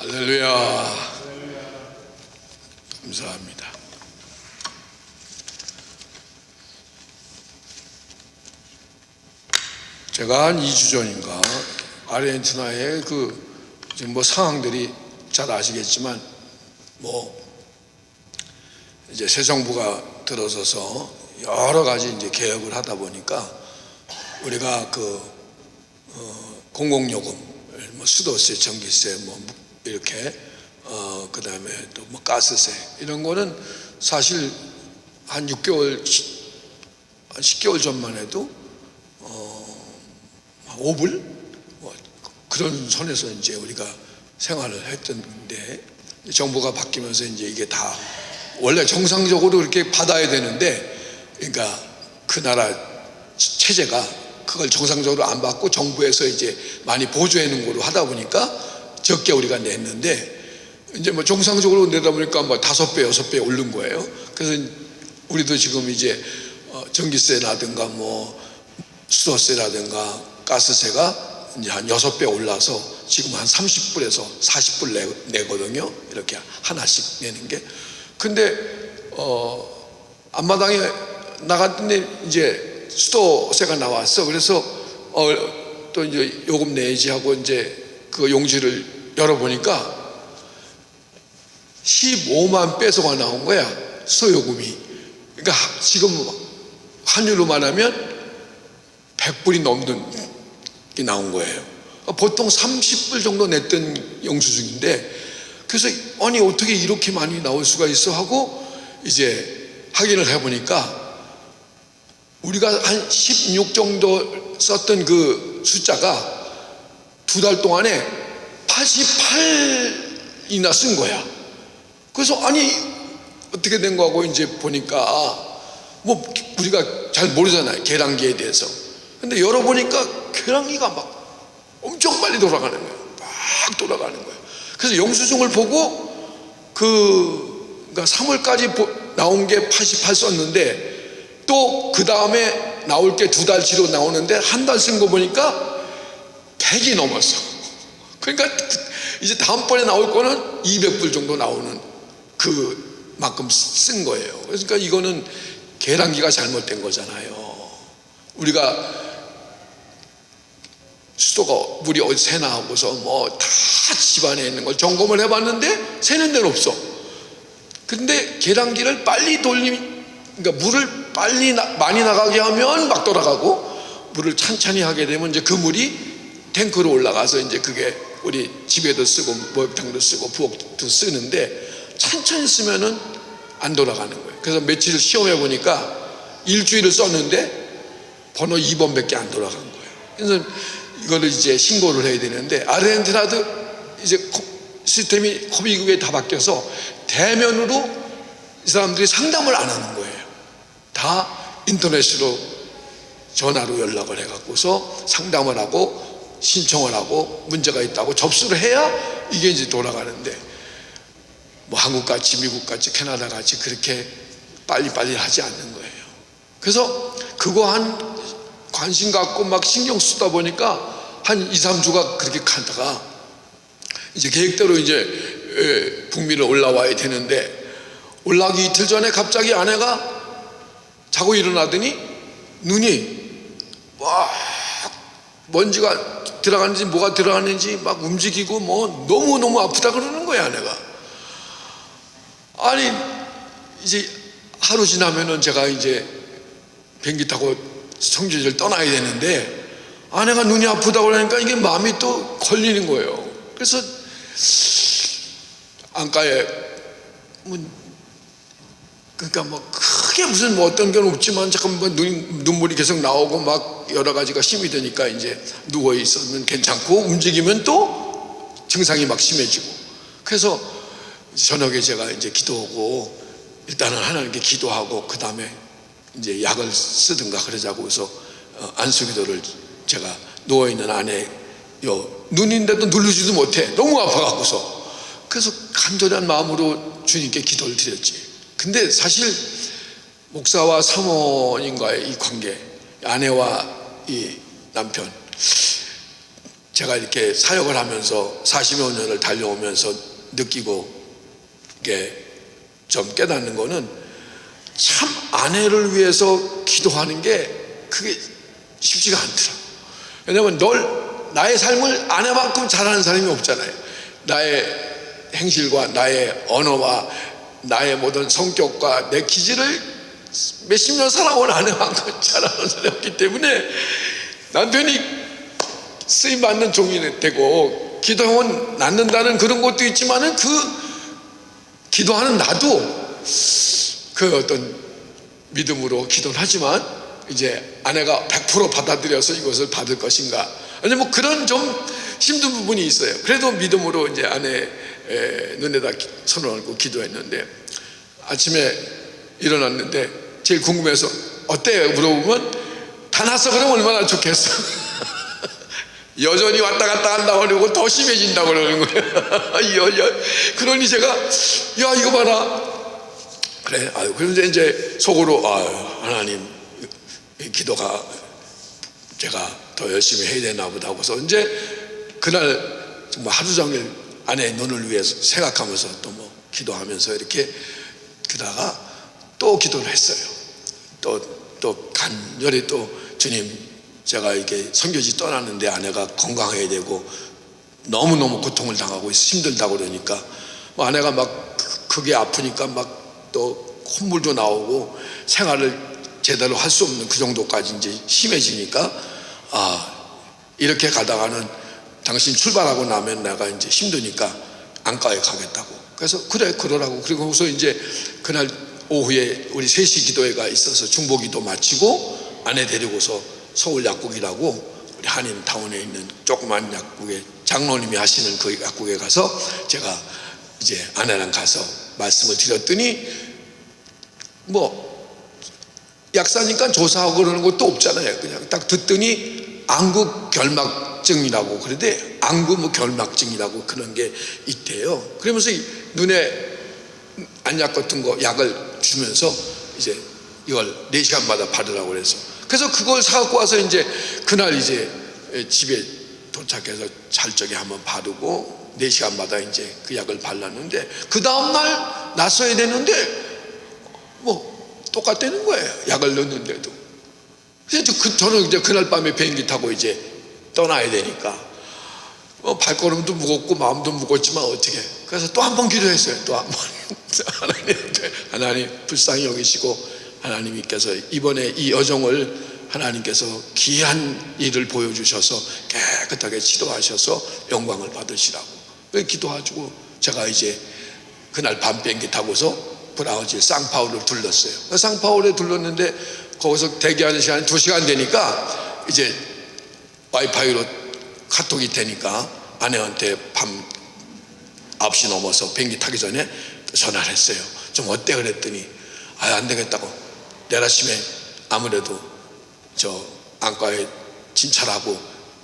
할렐루야. 감사합니다. 제가 한 2주 전인가 아르헨티나의 지금 상황들이 잘 아시겠지만 이제 새 정부가 들어서서 여러 가지 이제 개혁을 하다 보니까 우리가 공공요금, 수도세, 전기세, 이렇게 그다음에 또 가스세 이런 거는 사실 한 6개월, 한 10개월 전만 해도 5불 그런 선에서 이제 우리가 생활을 했던데 정부가 바뀌면서 이제 이게 다 원래 정상적으로 이렇게 받아야 되는데 그러니까 그 나라 체제가 그걸 정상적으로 안 받고 정부에서 이제 많이 보조해 놓은 거로 하다 보니까 적게 우리가 냈는데 이제 정상적으로 내다 보니까 5배, 6배 오른 거예요. 그래서 우리도 지금 이제 전기세라든가 수도세라든가 가스세가 이제 한 6배 올라서 지금 한 30불에서 40불 내거든요. 이렇게 하나씩 내는 게. 근데 앞마당에 나갔더니 이제 수도세가 나왔어. 그래서 또 이제 요금 내야지 하고 이제 그 용지를 열어보니까 15만 배소가 나온 거야, 수도요금이. 그러니까 지금 환율로 말하면 100불이 넘는 게 나온 거예요. 보통 30불 정도 냈던 영수증인데, 그래서 아니 어떻게 이렇게 많이 나올 수가 있어 하고 이제 확인을 해보니까 우리가 한 16 정도 썼던 그 숫자가 2달 동안에 88이나 쓴 거야. 그래서 아니 어떻게 된 거하고 이제 보니까 우리가 잘 모르잖아요, 계량기에 대해서. 근데 열어보니까 계량기가 막 엄청 빨리 돌아가는 거예요. 막 돌아가는 거예요. 그래서 영수증을 보고 그러니까 3월까지 나온 게 88 썼는데 또 그 다음에 나올 게 2달치로 나오는데 한 달 쓴 거 보니까 100이 넘었어. 그러니까 이제 다음번에 나올 거는 200불 정도 나오는 그만큼 쓴 거예요. 그러니까 이거는 계량기가 잘못된 거잖아요. 우리가 수도가 물이 어디 새나 하고서 다 집안에 있는 걸 점검을 해봤는데 새는 데는 없어. 근데 계량기를 빨리 그러니까 물을 빨리 많이 나가게 하면 막 돌아가고, 물을 천천히 하게 되면 이제 그 물이 탱크로 올라가서 이제 그게 우리 집에도 쓰고 목욕탕도 쓰고 부엌도 쓰는데 천천히 쓰면은 안 돌아가는 거예요. 그래서 며칠 시험해 보니까 일주일을 썼는데 번호 2번밖에 안 돌아간 거예요. 그래서 이거를 이제 신고를 해야 되는데 아르헨티나도 이제 시스템이 코비국에 다 바뀌어서 대면으로 이 사람들이 상담을 안 하는 거예요. 다 인터넷으로 전화로 연락을 해갖고서 상담을 하고 신청을 하고 문제가 있다고 접수를 해야 이게 이제 돌아가는데 한국같이 미국같이 캐나다같이 그렇게 빨리빨리 하지 않는 거예요. 그래서 그거 한 관심 갖고 막 신경 쓰다 보니까 한 2-3주가 그렇게 가다가 이제 계획대로 이제 북미를 올라와야 되는데 올라가기 이틀 전에 갑자기 아내가 자고 일어나더니 눈이 막 먼지가 들어가는지 뭐가 들어가는지 막 움직이고 너무너무 아프다 그러는 거야, 아내가. 아니 이제 하루 지나면은 제가 이제 비행기 타고 성주를 떠나야 되는데 아내가 눈이 아프다고 그러니까 이게 마음이 또 걸리는 거예요. 그래서 안가에 그러니까 크게 무슨 어떤 건 없지만 잠깐 눈물이 계속 나오고 막 여러 가지가 힘이 드니까 이제 누워 있으면 괜찮고 움직이면 또 증상이 막 심해지고. 그래서 저녁에 제가 이제 기도하고 일단은 하나님께 기도하고 그 다음에 이제 약을 쓰든가 그러자고 해서 안수기도를 제가 누워있는 아내 눈인데도 누르지도 못해, 너무 아파갖고서. 그래서 간절한 마음으로 주님께 기도를 드렸지. 근데 사실 목사와 사모님과의 이 관계, 아내와 이 남편, 제가 이렇게 사역을 하면서 40여 년을 달려오면서 느끼고 이게 좀 깨닫는 거는 참 아내를 위해서 기도하는 게 그게 쉽지가 않더라고. 왜냐면 나의 삶을 아내만큼 잘하는 사람이 없잖아요. 나의 행실과 나의 언어와 나의 모든 성격과 내 기질을 몇십 년 살아온 아내만큼 잘하는 사람이 없기 때문에 난 괜히 쓰임받는 종이 되고 기도하면 낫는다는 그런 것도 있지만은 그 기도하는 나도 그 어떤 믿음으로 기도를 하지만 이제 아내가 100% 받아들여서 이것을 받을 것인가, 아니 뭐 그런 좀 힘든 부분이 있어요. 그래도 믿음으로 이제 아내 눈에다 손을 얹고 기도했는데, 아침에 일어났는데 제일 궁금해서 어때요? 물어보면 다 났어. 그러면 얼마나 좋겠어. 여전히 왔다 갔다 한다고 그러고 더 심해진다고 그러는 거예요. 그러니 제가 야 이거 봐라. 그래. 그런데 이제 속으로 하나님 기도가 제가 더 열심히 해야 되나 보다 하고서 이제 그날 정말 하루 종일 아내의 눈을 위해서 생각하면서 또 뭐 기도하면서 이렇게 그러다가 또 기도를 했어요. 또 간절히 또 주님, 제가 이렇게 선교지 떠났는데 아내가 건강해야 되고 너무너무 고통을 당하고 힘들다고 그러니까 뭐 아내가 막 크게 아프니까 막 또 콧물도 나오고 생활을 제대로 할 수 없는 그 정도까지 이제 심해지니까 이렇게 가다가는 당신 출발하고 나면 내가 이제 힘드니까 안과에 가겠다고. 그래서 그래 그러라고. 그리고서 이제 그날 오후에 우리 3시 기도회가 있어서 중보기도 마치고 아내 데리고서 서울 약국이라고 우리 한인타운에 있는 조그만 약국에 장로님이 하시는 그 약국에 가서 제가 이제 아내랑 가서 말씀을 드렸더니 뭐 약사니까 조사하고 그러는 것도 없잖아요. 그냥 딱 듣더니 안구 결막증이라고 그러대. 안구 뭐 결막증이라고 그런 게 있대요. 그러면서 눈에 안약 같은 거 약을 주면서 이제 이걸 4시간마다 받으라고 그래서, 그래서 그걸 사갖고 와서 이제 그날 이제 집에 도착해서 잘 적에 한번 바르고 4시간마다 이제 그 약을 발랐는데 그 다음날 났어야 되는데 뭐 똑같다는 거예요. 약을 넣는데도. 그래서 저는 이제 그날 밤에 비행기 타고 이제 떠나야 되니까 발걸음도 무겁고 마음도 무겁지만 어떻게, 그래서 또 한 번 기도했어요. 또 한 번 하나님한테, 하나님 불쌍히 여기시고 하나님께서 이번에 이 여정을 하나님께서 귀한 일을 보여주셔서 깨끗하게 치료하셔서 영광을 받으시라고 기도하시고, 제가 이제 그날 밤 비행기 타고서 브라질 상파울을 둘렀어요. 상파울에 둘렀는데 거기서 대기하는 시간이 2시간 되니까 이제 와이파이로 카톡이 되니까 아내한테 밤 9시 넘어서 비행기 타기 전에 전화를 했어요. 좀 어때? 그랬더니 안 되겠다고, 내일 아침에 아무래도 저 안과에 진찰하고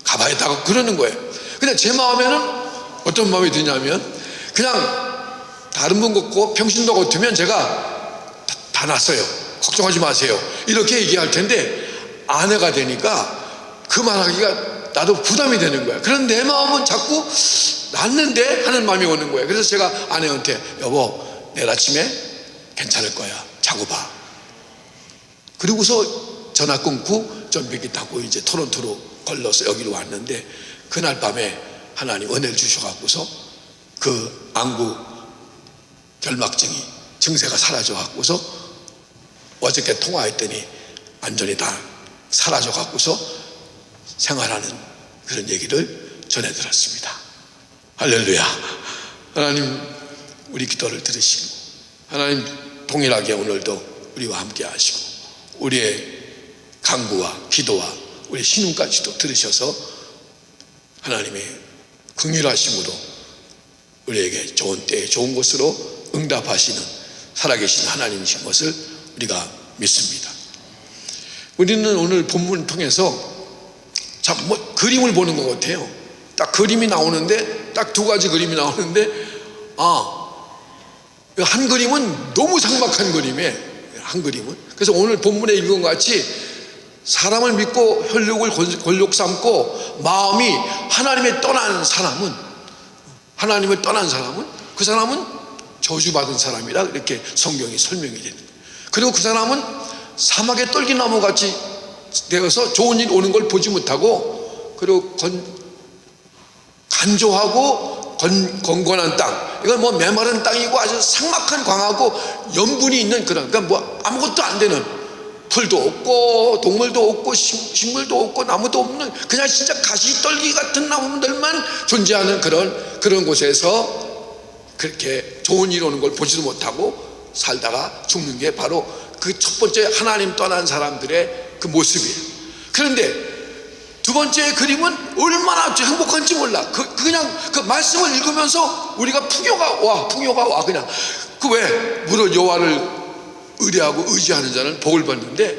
가봐야 다고 그러는 거예요. 근데 제 마음에는 어떤 마음이 드냐면, 그냥 다른 분 같고 평신도 같으면 제가 다 났어요, 걱정하지 마세요 이렇게 얘기할 텐데, 아내가 되니까 그 말하기가 나도 부담이 되는 거야. 그런데 내 마음은 자꾸 낫는데 하는 마음이 오는 거예요. 그래서 제가 아내한테 여보 내일 아침에 괜찮을 거야, 자고 봐. 그리고서 전화 끊고 전비기 타고 이제 토론토로 걸러서 여기로 왔는데, 그날 밤에 하나님 은혜를 주셔갖고서 그 안구 결막증이 증세가 사라져갖고서 어저께 통화했더니 완전히 다 사라져갖고서 생활하는 그런 얘기를 전해들었습니다. 할렐루야. 하나님 우리 기도를 들으시고 하나님 동일하게 오늘도 우리와 함께 하시고 우리의 간구와 기도와 우리 신음까지도 들으셔서 하나님의 긍휼하심으로 우리에게 좋은 때에 좋은 곳으로 응답하시는 살아계신 하나님이신 것을 우리가 믿습니다. 우리는 오늘 본문을 통해서 참 뭐 그림을 보는 것 같아요. 딱 그림이 나오는데 딱 2가지 그림이 나오는데 한 그림은 너무 삭막한 그림이에요. 한 그림은. 그래서 오늘 본문에 읽은 것 같이 사람을 믿고 혈육을 권력 삼고 마음이 하나님을 떠난 사람은 그 사람은 저주받은 사람이라 이렇게 성경이 설명이 되는 거예요. 그리고 그 사람은 사막의 떨기나무 같이 되어서 좋은 일 오는 걸 보지 못하고, 그리고 간조하고 건건한 땅, 이건 뭐 메마른 땅이고 아주 삭막한 광하고 염분이 있는 그런, 그러니까 뭐 아무것도 안 되는, 풀도 없고 동물도 없고 식물도 없고 나무도 없는, 그냥 진짜 가시떨기 같은 나무들만 존재하는 그런 곳에서 그렇게 좋은 일 오는 걸 보지도 못하고 살다가 죽는 게 바로 그 첫 번째 하나님 떠난 사람들의 그 모습이에요. 그런데 두 번째 그림은 얼마나 행복한지 몰라. 그냥 그 말씀을 읽으면서 우리가 풍요가 와. 그냥 그 왜 무릇 여호와를 의뢰하고 의지하는 자는 복을 받는데,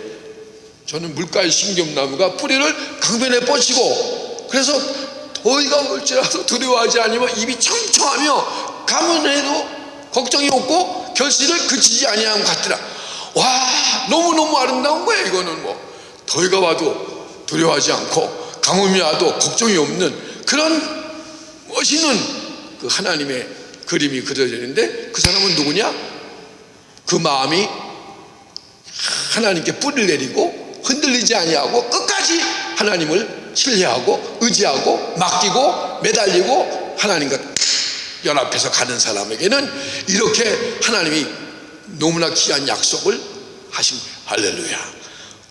저는 물가의 신경나무가 뿌리를 강변에 뻗치고, 그래서 더위가 올지라도 두려워하지 않으면 입이 청청하며 가문에도 걱정이 없고 결실을 그치지 아니함 같더라. 와, 너무너무 아름다운 거예요. 이거는 뭐 더위가 와도 두려워하지 않고 가뭄이 와도 걱정이 없는 그런 멋있는 그 하나님의 그림이 그려져 있는데, 그 사람은 누구냐? 그 마음이 하나님께 뿌리를 내리고 흔들리지 아니하고 끝까지 하나님을 신뢰하고 의지하고 맡기고 매달리고 하나님과 연합해서 가는 사람에게는 이렇게 하나님이 너무나 귀한 약속을 하신 거예요. 할렐루야.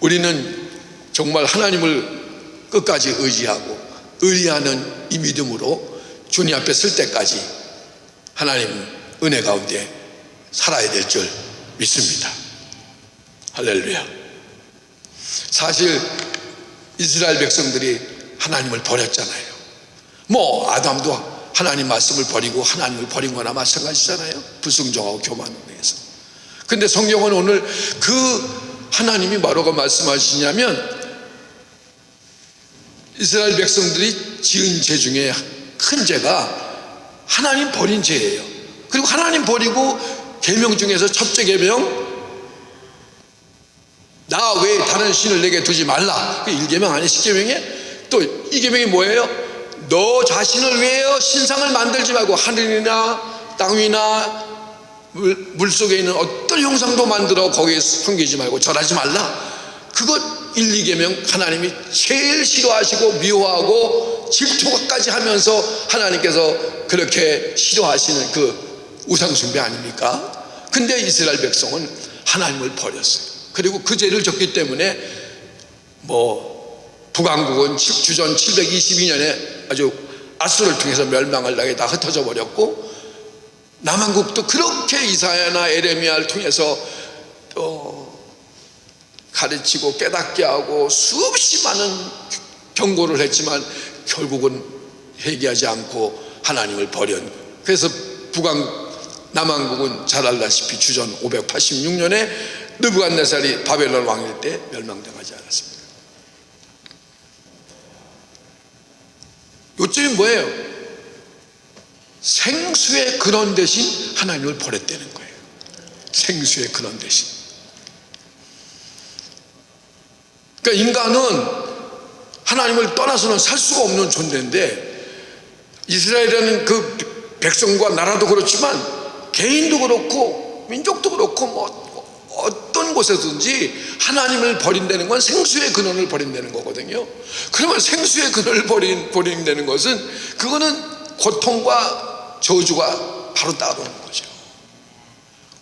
우리는 정말 하나님을 끝까지 의지하고 의리하는 이 믿음으로 주님 앞에 설 때까지 하나님 은혜 가운데 살아야 될 줄 믿습니다. 할렐루야. 사실 이스라엘 백성들이 하나님을 버렸잖아요. 뭐 아담도 하나님 말씀을 버리고 하나님을 버린 거나 마찬가지잖아요. 불순종하고 교만으로 해서. 근데 성경은 오늘 그 하나님이 뭐라고 말씀하시냐면, 이스라엘 백성들이 지은 죄 중에 큰 죄가 하나님 버린 죄예요. 그리고 하나님 버리고 계명 중에서 첫째 계명, 나 외에 다른 신을 내게 두지 말라. 그 1계명 아니에요. 10계명에 또 2계명이 뭐예요? 너 자신을 위하여 신상을 만들지 말고 하늘이나 땅이나 물속에 있는 어떤 형상도 만들어 거기에 섬기지 말고 절하지 말라. 그것 1, 2계명 하나님이 제일 싫어하시고 미워하고 질투까지 하면서 하나님께서 그렇게 싫어하시는 그 우상숭배 아닙니까? 근데 이스라엘 백성은 하나님을 버렸어요. 그리고 그 죄를 졌기 때문에 북왕국은 주전 722년에 아주 아수를 통해서 멸망을 당해 다 흩어져 버렸고, 남한국도 그렇게 이사야나 에레미야를 통해서 가르치고 깨닫게 하고 수없이 많은 경고를 했지만 결국은 회개하지 않고 하나님을 버린. 그래서 남한국은 잘 알다시피 주전 586년에 느부갓네살이 바벨론 왕일 때 멸망당하지 않았습니다. 요점이 뭐예요? 생수의 근원 대신 하나님을 버렸다는 거예요. 생수의 근원 대신. 그러니까 인간은 하나님을 떠나서는 살 수가 없는 존재인데, 이스라엘이라는 그 백성과 나라도 그렇지만 개인도 그렇고 민족도 그렇고 어떤 곳에서든지 하나님을 버린다는 건 생수의 근원을 버린다는 거거든요. 그러면 생수의 근원을 버린다는 것은 그거는 고통과 저주가 바로 따라오는 거죠.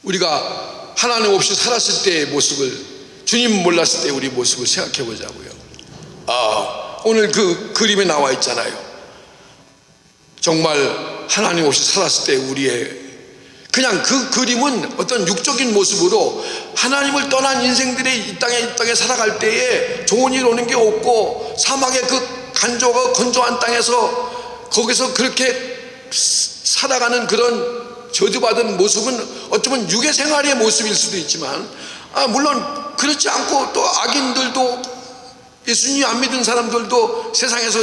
우리가 하나님 없이 살았을 때의 모습을, 주님 몰랐을 때 우리 모습을 생각해 보자고요. 오늘 그 그림에 나와 있잖아요. 정말 하나님 없이 살았을 때 우리의, 그냥 그 그림은 어떤 육적인 모습으로 하나님을 떠난 인생들이 이 땅에 살아갈 때에 좋은 일 오는 게 없고, 사막의 그 간조가 건조한 땅에서 거기서 그렇게 살아가는 그런 저주받은 모습은 어쩌면 육의 생활의 모습일 수도 있지만, 물론 그렇지 않고 또 악인들도, 예수님 안 믿은 사람들도 세상에서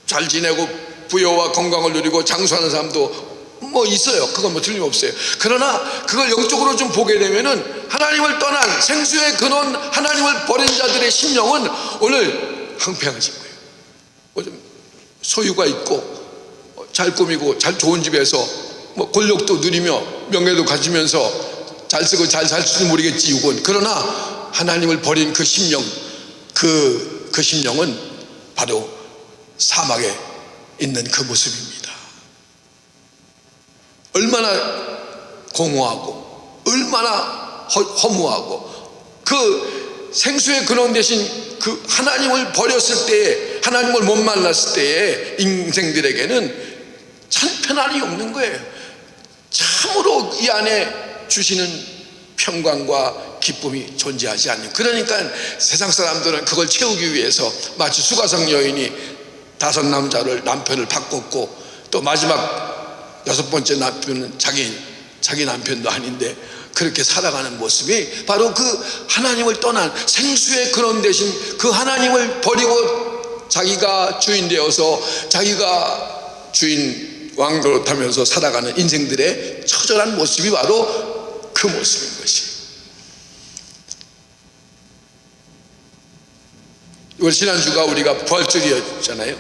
잘 지내고 부여와 건강을 누리고 장수하는 사람도 뭐 있어요. 그건 뭐 틀림없어요. 그러나 그걸 영적으로 좀 보게 되면은 하나님을 떠난 생수의 근원 하나님을 버린 자들의 심령은 오늘 황폐해진 거예요. 뭐 좀 소유가 있고 잘 꾸미고 잘 좋은 집에서 뭐 권력도 누리며 명예도 가지면서 잘 쓰고 잘 살 줄은 모르겠지 이건. 그러나 하나님을 버린 그 심령, 그 심령은 바로 사막에 있는 그 모습입니다. 얼마나 공허하고 얼마나 허무하고 그 생수의 근원 대신 그 하나님을 버렸을 때에, 하나님을 못 만났을 때에 인생들에게는 참 편안이 없는 거예요. 참으로 이 안에 주시는 평강과 기쁨이 존재하지 않는. 그러니까 세상 사람들은 그걸 채우기 위해서 마치 수가성 여인이 5 남편을 바꿨고 또 마지막 6번째 남편은 자기 남편도 아닌데 그렇게 살아가는 모습이 바로 그 하나님을 떠난 생수의 근원 대신 그 하나님을 버리고 자기가 주인 되어서 자기가 주인 왕 노릇하면서 살아가는 인생들의 처절한 모습이 바로 그 모습인 것이에요. 이번 지난주가 우리가 부활주일이었잖아요.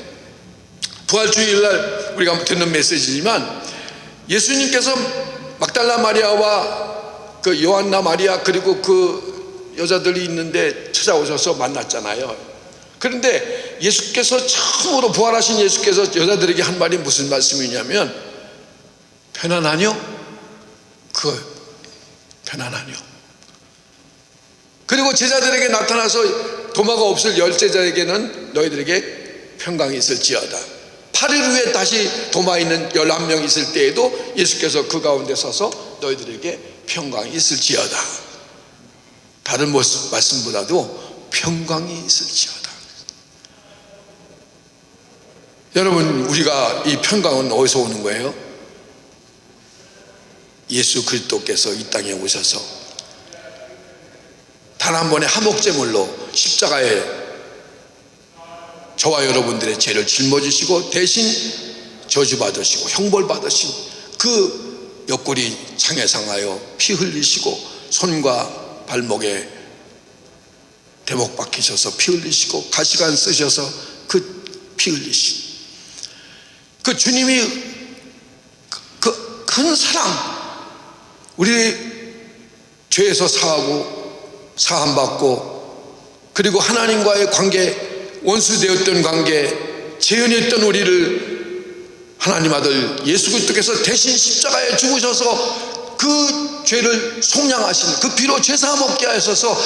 부활주일날 우리가 듣는 메시지지만 예수님께서 막달라 마리아와 그 요한나 마리아 그리고 그 여자들이 있는데 찾아오셔서 만났잖아요. 그런데 예수께서 처음으로 부활하신 예수께서 여자들에게 한 말이 무슨 말씀이냐면 편안하뇨? 편안하뇨. 그리고 제자들에게 나타나서 도마가 없을 10제자에게는 너희들에게 평강이 있을지어다. 8일 후에 다시 도마 있는 11명 있을 때에도 예수께서 그 가운데 서서 너희들에게 평강이 있을지어다. 다른 말씀보다도 평강이 있을지어다. 여러분, 우리가 이 평강은 어디서 오는 거예요? 예수 그리스도께서 이 땅에 오셔서 단 한 번의 화목제물로 십자가에 저와 여러분들의 죄를 짊어지시고 대신 저주받으시고 형벌받으신 그 옆구리 창에 상하여 피 흘리시고 손과 발목에 대목 박히셔서 피 흘리시고 가시관 쓰셔서 그 피 흘리신 그 주님이 그 큰 사랑, 우리 죄에서 사함받고 그리고 하나님과의 관계, 원수되었던 관계, 재현했던 우리를 하나님 아들 예수 그리스도께서 대신 십자가에 죽으셔서 그 죄를 속량하신 그 피로 죄사함 얻게 하셔서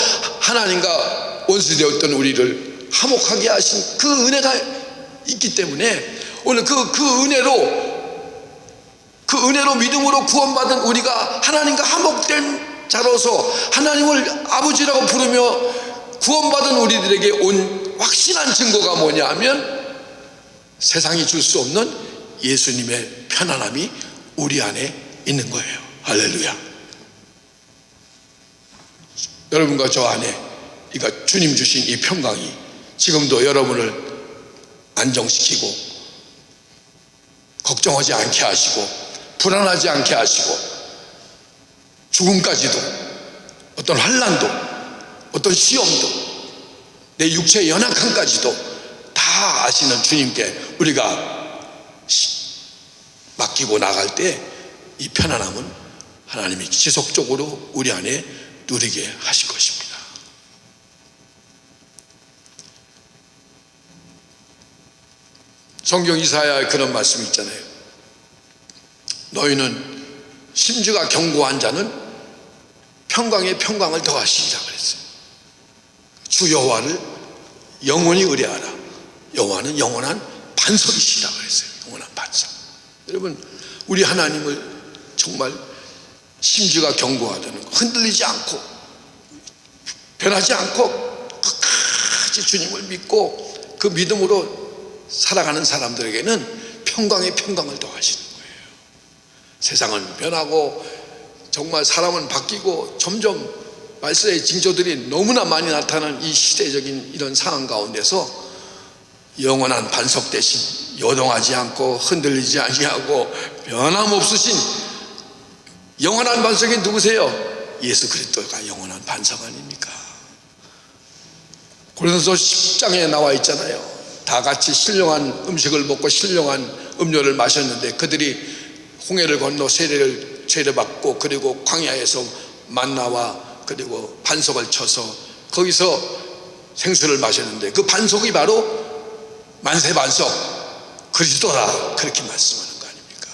하나님과 원수되었던 우리를 화목하게 하신 그 은혜가 있기 때문에 오늘 그 은혜로 믿음으로 구원받은 우리가 하나님과 화목된 자로서 하나님을 아버지라고 부르며 구원받은 우리들에게 온 확실한 증거가 뭐냐 하면 세상이 줄 수 없는 예수님의 편안함이 우리 안에 있는 거예요. 할렐루야. 여러분과 저 안에 그러니까 주님 주신 이 평강이 지금도 여러분을 안정시키고 걱정하지 않게 하시고 불안하지 않게 하시고 죽음까지도 어떤 환난도 어떤 시험도 내 육체의 연약함까지도 다 아시는 주님께 우리가 맡기고 나갈 때 이 편안함은 하나님이 지속적으로 우리 안에 누리게 하실 것입니다. 성경 이사야에 그런 말씀이 있잖아요. 너희는 심지가 견고한 자는 평강에 평강을 더하시리라 그랬어요. 주 여호와를 영원히 의뢰하라. 여호와는 영원한 반석이시라 그랬어요. 영원한 반석. 여러분, 우리 하나님을 정말 심지가 견고하다는 거, 흔들리지 않고 변하지 않고 끝까지 주님을 믿고 그 믿음으로 살아가는 사람들에게는 평강에 평강을 더하시는 거예요. 세상은 변하고 정말 사람은 바뀌고 점점 말세의 징조들이 너무나 많이 나타나는 이 시대적인 이런 상황 가운데서 영원한 반석 대신 요동하지 않고 흔들리지 아니하고 변함없으신 영원한 반석이 누구세요? 예수 그리스도가 영원한 반석 아닙니까? 고린도서 10장에 나와 있잖아요. 다 같이 신령한 음식을 먹고 신령한 음료를 마셨는데 그들이 홍해를 건너 세례를 제려받고 그리고 광야에서 만나와 그리고 반석을 쳐서 거기서 생수를 마셨는데 그 반석이 바로 만세반석 그리스도라, 그렇게 말씀하는 거 아닙니까?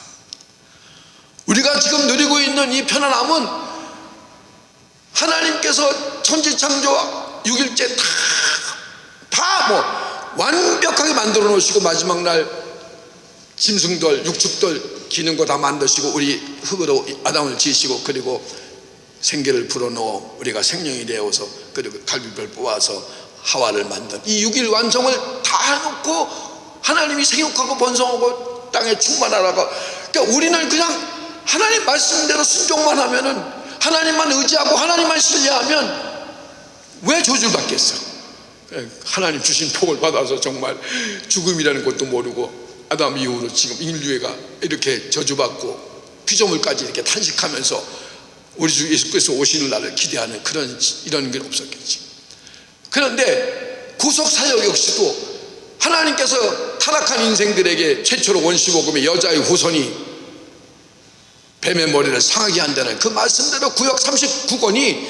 우리가 지금 누리고 있는 이 편안함은 하나님께서 천지창조 6일째 다 완벽하게 만들어 놓으시고 마지막 날 짐승들 육축들 기는 거 다 만드시고 우리 흙으로 아담을 지으시고 그리고 생기를 불어넣어 우리가 생명이 되어서 그리고 갈비뼈를 뽑아서 하와를 만든 이 6일 완성을 다 해놓고 하나님이 생육하고 번성하고 땅에 충만하라고. 그러니까 우리는 그냥 하나님 말씀대로 순종만 하면은, 하나님만 의지하고 하나님만 신뢰하면 왜 저주를 받겠어? 하나님 주신 복을 받아서 정말 죽음이라는 것도 모르고 아담 이후로 지금 인류가 이렇게 저주받고 피조물까지 이렇게 탄식하면서 우리 주 예수께서 오시는 날을 기대하는 이런 게 없었겠지. 그런데 구속사역 역시도 하나님께서 타락한 인생들에게 최초로 원시복음의 여자의 후손이 뱀의 머리를 상하게 한다는 그 말씀대로 구역 39권이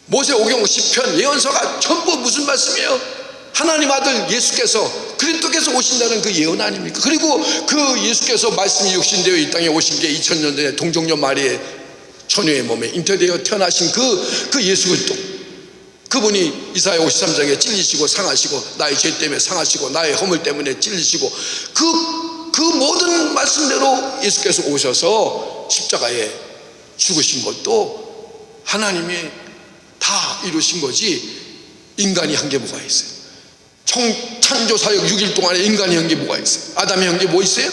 모세오경 시편 예언서가 전부 무슨 말씀이에요? 하나님 아들 예수께서 그리스도께서 오신다는 그 예언 아닙니까? 그리고 그 예수께서 말씀이 육신되어 이 땅에 오신 게 2000년 전에 동정녀 마리의 처녀의 몸에 잉태되어 태어나신 그 예수 그리스도, 그분이 이사야 53장에 찔리시고 상하시고 나의 죄 때문에 상하시고 나의 허물 때문에 찔리시고 그 모든 말씀대로 예수께서 오셔서 십자가에 죽으신 것도 하나님이 다 이루신 거지 인간이 한 게 뭐가 있어요? 창조사역 6일 동안에 인간이 한 게 뭐가 있어요? 아담이 한 게 뭐 있어요?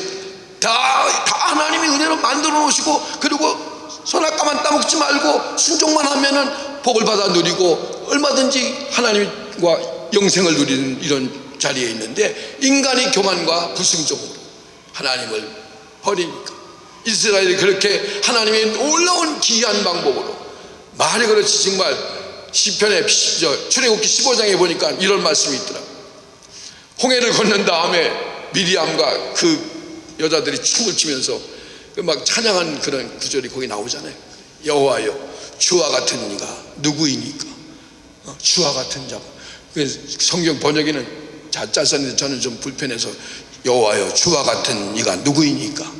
다 하나님이 은혜로 만들어 놓으시고 그리고 선악과만 따먹지 말고 순종만 하면은 복을 받아 누리고 얼마든지 하나님과 영생을 누리는 이런 자리에 있는데 인간이 교만과 불순종으로 하나님을 버리니까 이스라엘이 그렇게 하나님의 놀라운 기이한 방법으로 말이 그렇지 정말 시편에 출애굽기 15장에 보니까 이런 말씀이 있더라. 홍해를 건넌 다음에 미리암과 그 여자들이 춤을 추면서 막 찬양한 그런 구절이 거기 나오잖아요. 여호와여 주와 같은 이가 누구이니까? 주와 같은 자가. 성경 번역에는 짧았는데 저는 좀 불편해서 여호와여 주와 같은 이가 누구이니까?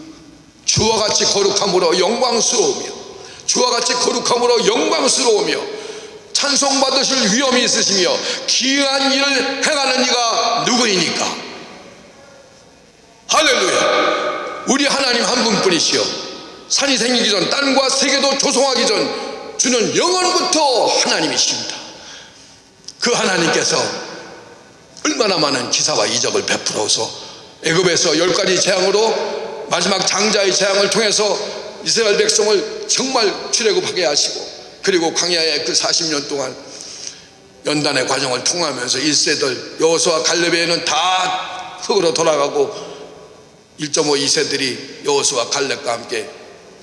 주와 같이 거룩함으로 영광스러우며 주와 같이 거룩함으로 영광스러우며 찬송받으실 위엄이 있으시며 기이한 일을 행하는 이가 누구이니까? 할렐루야. 우리 하나님 한 분뿐이시여 산이 생기기 전 땅과 세계도 조성하기 전 주는 영원부터 하나님이십니다. 그 하나님께서 얼마나 많은 기사와 이적을 베풀어서 애굽에서 10가지 재앙으로 마지막 장자의 재앙을 통해서 이스라엘 백성을 정말 출애굽하게 하시고 그리고 광야의 그 40년 동안 연단의 과정을 통하면서 1세들 여호수아 갈렙에는 다 흙으로 돌아가고 1.5, 2세들이 여호수아 갈렙과 함께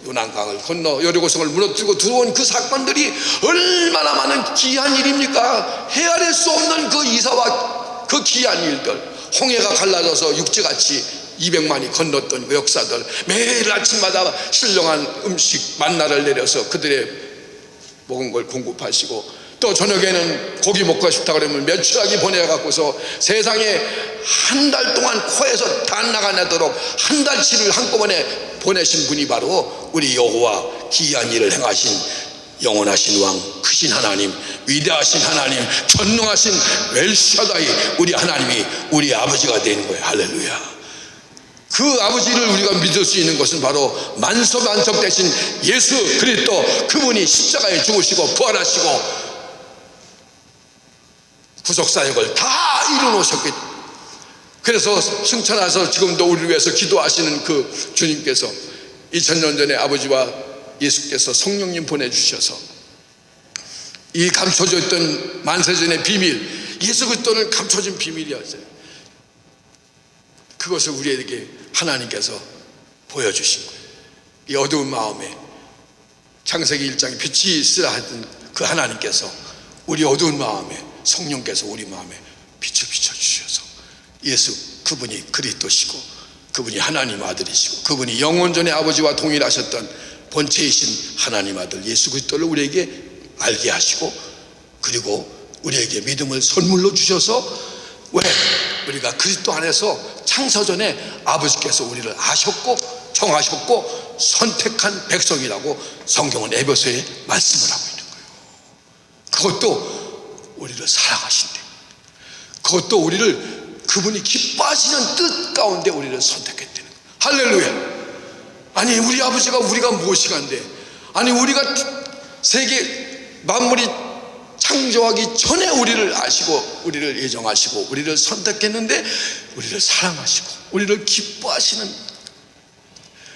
요난강을 건너 여리고성을 무너뜨리고 들어온 그 사건들이 얼마나 많은 기이한 일입니까? 헤아릴 수 없는 그 이사와 그 기이한 일들, 홍해가 갈라져서 육지같이 200만이 건넜던 그 역사들, 매일 아침마다 신령한 음식 만나를 내려서 그들의 먹은 걸 공급하시고 또 저녁에는 고기 먹고 싶다 그러면 며칠하기 보내갖고서 세상에 한 달 동안 코에서 단 나가내도록 한 달치를 한꺼번에 보내신 분이 바로 우리 여호와, 기이한 일을 행하신 영원하신 왕, 크신 하나님, 위대하신 하나님, 전능하신 엘샤다이 우리 하나님이 우리 아버지가 되는 거예요. 할렐루야. 그 아버지를 우리가 믿을 수 있는 것은 바로 만석만석 되신 예수 그리스도, 그분이 십자가에 죽으시고 부활하시고 구속사역을 다 이루어놓으셨기. 그래서 승천하셔서 지금도 우리를 위해서 기도하시는 그 주님께서 2000년 전에 아버지와 예수께서 성령님 보내주셔서 이 감춰져 있던 만세전의 비밀, 예수 그리스도는 감춰진 비밀이었어요. 그것을 우리에게 하나님께서 보여주신 거예요. 이 어두운 마음에 창세기 1장에 빛이 있으라 하던 그 하나님께서 우리 어두운 마음에, 성령께서 우리 마음에 빛을 비춰주셔서 예수, 그분이 그리스도시고 그분이 하나님 아들이시고 그분이 영원전에 아버지와 동일하셨던 본체이신 하나님 아들 예수 그리스도를 우리에게 알게 하시고, 그리고 우리에게 믿음을 선물로 주셔서, 왜? 우리가 그리스도 안에서 창세전에 아버지께서 우리를 아셨고 정하셨고 선택한 백성이라고 성경은 에베소에 말씀을 하고 있는 거예요. 그것도 우리를 사랑하신대. 그것도 우리를, 그분이 기뻐하시는 뜻 가운데 우리를 선택했다는 거예요. 할렐루야. 아니 우리 아버지가 우리가 무엇이간데, 아니 우리가 세계 만물이 창조하기 전에 우리를 아시고 우리를 예정하시고 우리를 선택했는데 우리를 사랑하시고 우리를 기뻐하시는,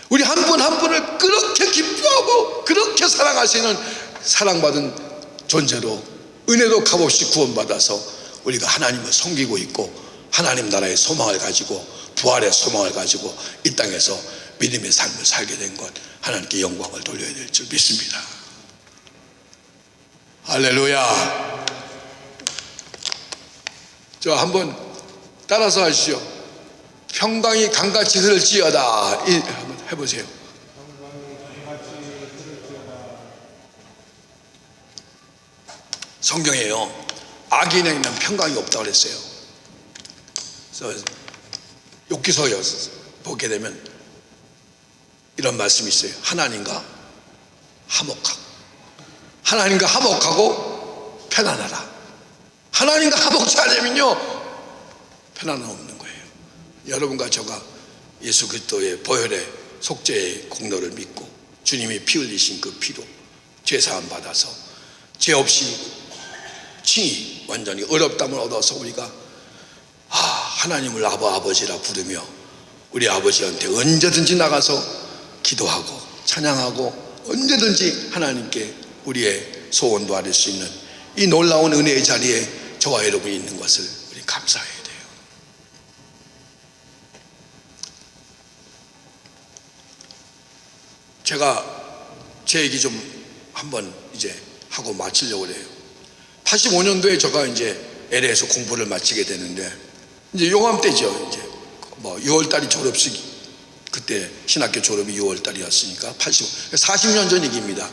우리 한 분 한 분을 그렇게 기뻐하고 그렇게 사랑하시는 사랑받은 존재로 은혜도 값없이 구원받아서 우리가 하나님을 섬기고 있고 하나님 나라의 소망을 가지고 부활의 소망을 가지고 이 땅에서 믿음의 삶을 살게 된 것, 하나님께 영광을 돌려야 될 줄 믿습니다. 할렐루야. 저 한번 따라서 하시죠. 평강이 강같이 흐를지어다. 한번 해보세요. 성경에요, 악인에게는 평강이 없다고 그랬어요. 그래서 욥기서에 보게 되면 이런 말씀이 있어요. 하나님과 화목하고 편안하라. 하나님과 화목치 않으면요 편안함 없는 거예요. 여러분과 저가 예수 그리스도의 보혈의 속죄의 공로를 믿고 주님이 피 흘리신 그 피로 죄사함 받아서 죄 없이 칭의 완전히 의롭다함을 얻어서 우리가 하나님을 아버지라 부르며 우리 아버지한테 언제든지 나가서 기도하고 찬양하고 언제든지 하나님께 우리의 소원도 아릴 수 있는 이 놀라운 은혜의 자리에 저와 여러분이 있는 것을 우리 감사해야 돼요. 제가 제 얘기 좀 한번 이제 하고 마치려고 해요. 85년도에 제가 이제 LA에서 공부를 마치게 되는데, 이제 요맘때죠. 이제 뭐 6월달이 졸업식, 그때 신학교 졸업이 6월달이었으니까 40년 전 얘기입니다.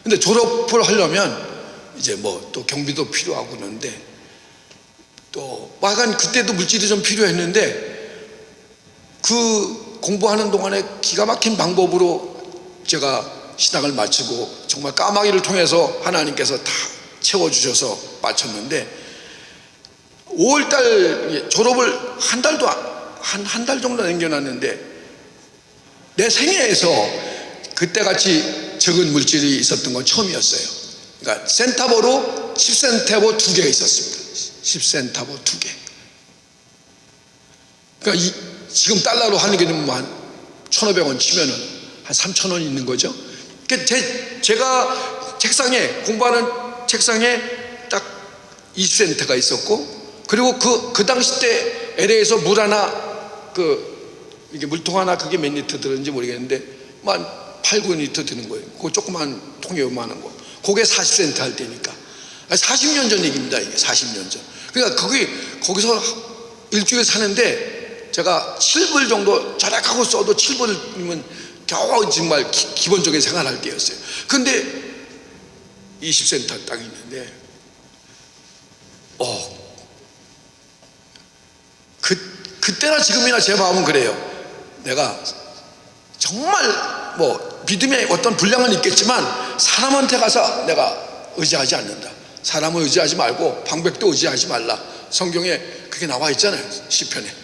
근데 졸업을 하려면 이제 뭐 또 경비도 필요하고 그러는데, 또 약간 그때도 물질이 좀 필요했는데, 그 공부하는 동안에 기가 막힌 방법으로 제가 신학을 마치고 정말 까마귀를 통해서 하나님께서 다 채워주셔서 마쳤는데, 5월달 졸업을 한 달 정도 남겨놨는데, 내 생애에서 그때같이 적은 물질이 있었던 건 처음이었어요. 그러니까 센타버로 10센타버 2개가 있었습니다. 10센타버 2개. 그러니까 지금 달러로 하는 게 되면 한 1,500원 치면은 한 3,000원 있는 거죠. 그러니까 제가 책상에, 공부하는 책상에 딱 20센트가 있었고, 그리고 그 당시 때 LA에서 물 하나, 이게 물통 하나 그게 몇 리터 들었는지 모르겠는데, 한 8, 9리터 드는 거예요. 그 조그만 통에 요만한 거. 그게 40센트 할 때니까. 40년 전 얘기입니다, 이게. 40년 전. 그러니까 거기서 일주일 사는데, 제가 7불 정도 절약하고 써도 7불이면 겨우 정말 기본적인 생활할 때였어요. 근데 20센트 딱 있는데, 그때나 지금이나 제 마음은 그래요. 내가 정말 뭐 믿음의 어떤 분량은 있겠지만 사람한테 가서 내가 의지하지 않는다. 사람을 의지하지 말고 방백도 의지하지 말라. 성경에 그게 나와 있잖아요, 시편에.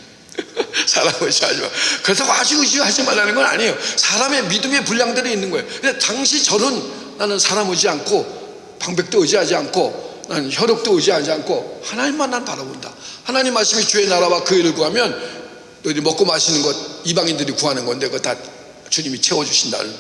사람을 의지하지 마. 그래서 아주 의지하지 말라는 건 아니에요. 사람의 믿음의 분량들이 있는 거예요. 근데 당시 저는, 나는 사람 의지 않고 방백도 의지하지 않고 나는 혈육도 의지하지 않고 하나님만 난 바라본다. 하나님 말씀이 주의 나라와 그 일을 구하면 너희들이 먹고 마시는 것 이방인들이 구하는 건데 그거 다 주님이 채워주신다는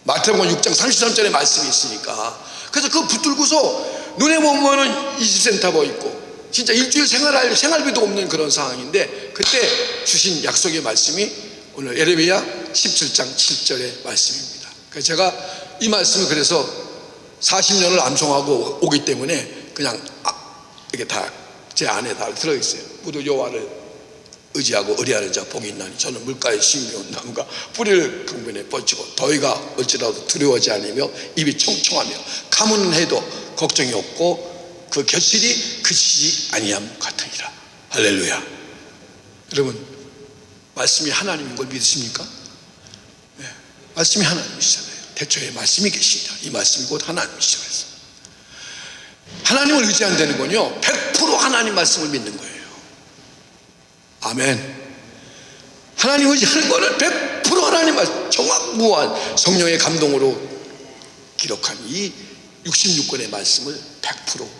마태복음 6장 33절의 말씀이 있으니까. 그래서 그거 붙들고서 눈에 보면은 20센타버 있고 진짜 일주일 생활비도 없는 그런 상황인데, 그때 주신 약속의 말씀이 오늘 예레미야 17장 7절의 말씀입니다. 그래서 제가 이 말씀을 그래서 40년을 암송하고 오기 때문에 그냥 이게 다 제 안에 다 들어있어요. 모두 여호와를 의지하고 의뢰하는 자 복이 있나니 저는 물가에 심겨온 나무가 뿌리를 강변에 뻗치고 더위가 올지라도 두려워하지 않으며 입이 청청하며 가뭄은 해도 걱정이 없고 그 결실이 그치지 아니함 같으니라. 할렐루야. 여러분, 말씀이 하나님인 걸 믿으십니까? 네, 말씀이 하나님이시잖아요. 태초에 말씀이 계시니라. 이 말씀이 곧 하나님이시라서 하나님을 의지한다는 건요 100% 하나님 말씀을 믿는 거예요. 아멘. 하나님 의지하는 거는 100% 하나님 말씀, 정확무한 성령의 감동으로 기록한 이 66권의 말씀을 100% 믿는